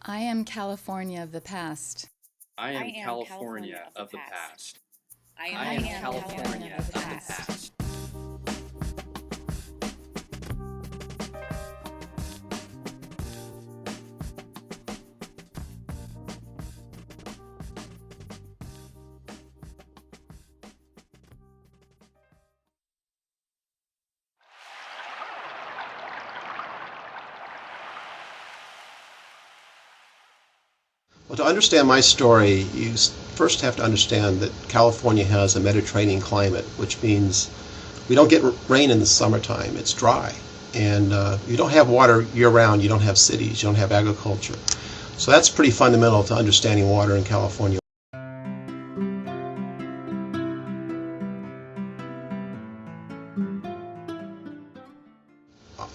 I am California of the past. I am California of the past. I am California of the past. Well, to understand my story, you first have to understand that California has a Mediterranean climate, which means we don't get rain in the summertime. It's dry. And you don't have water year-round. You don't have cities. You don't have agriculture. So that's pretty fundamental to understanding water in California.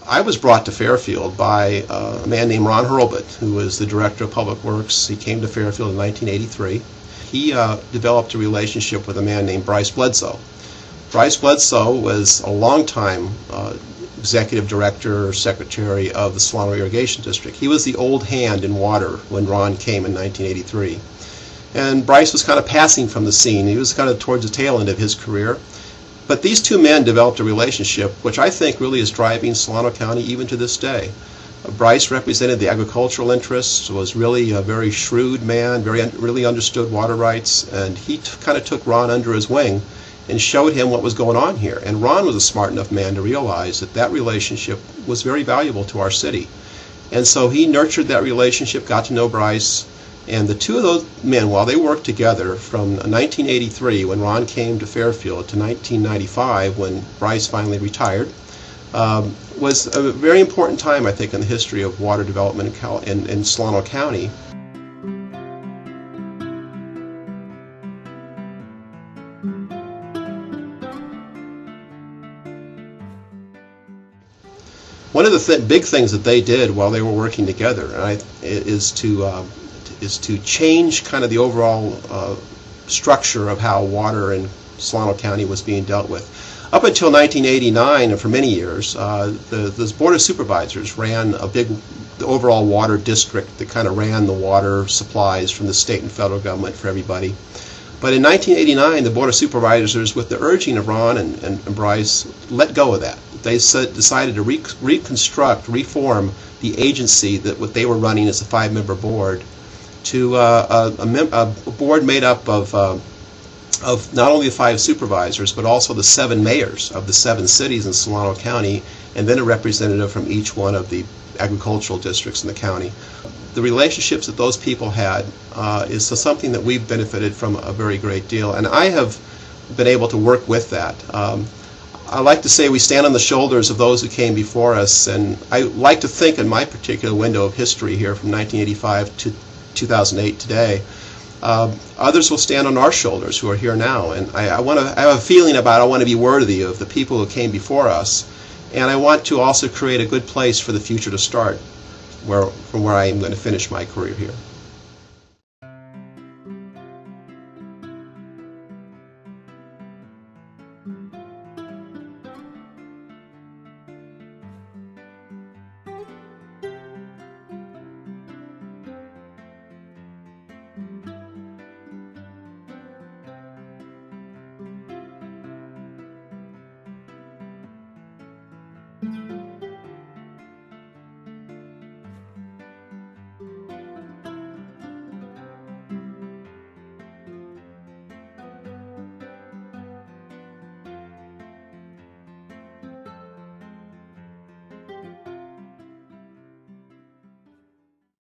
I was brought to Fairfield by a man named Ron Hurlbut, who was the director of public works. He came to Fairfield in 1983. He developed a relationship with a man named Bryce Bledsoe. Bryce Bledsoe was a longtime executive director or secretary of the Solano Irrigation District. He was the old hand in water when Ron came in 1983. And Bryce was kind of passing from the scene. He was kind of towards the tail end of his career. But these two men developed a relationship which I think really is driving Solano County even to this day. Bryce represented the agricultural interests, was really a very shrewd man, really understood water rights, and he kind of took Ron under his wing and showed him what was going on here. And Ron was a smart enough man to realize that that relationship was very valuable to our city. And so he nurtured that relationship, got to know Bryce, and the two of those men, while they worked together from 1983, when Ron came to Fairfield, to 1995, when Bryce finally retired, was a very important time, I think, in the history of water development in Solano County. One of the big things that they did while they were working together is to change kind of the overall structure of how water in Solano County was being dealt with. Up until 1989, and for many years, the Board of Supervisors ran the overall water district that kind of ran the water supplies from the state and federal government for everybody. But in 1989, the Board of Supervisors, with the urging of Ron and Bryce, let go of that. They decided to reform the agency that what they were running as a 5-member board to a board made up of not only the 5 supervisors, but also the 7 mayors of the 7 cities in Solano County, and then a representative from each one of the agricultural districts in the county. The relationships that those people had is something that we've benefited from a very great deal, and I have been able to work with that. I like to say we stand on the shoulders of those who came before us, and I like to think in my particular window of history here from 1985 to 2008 today, others will stand on our shoulders who are here now, and I have a feeling about I want to be worthy of the people who came before us, and I want to also create a good place for the future to start from where I am going to finish my career here.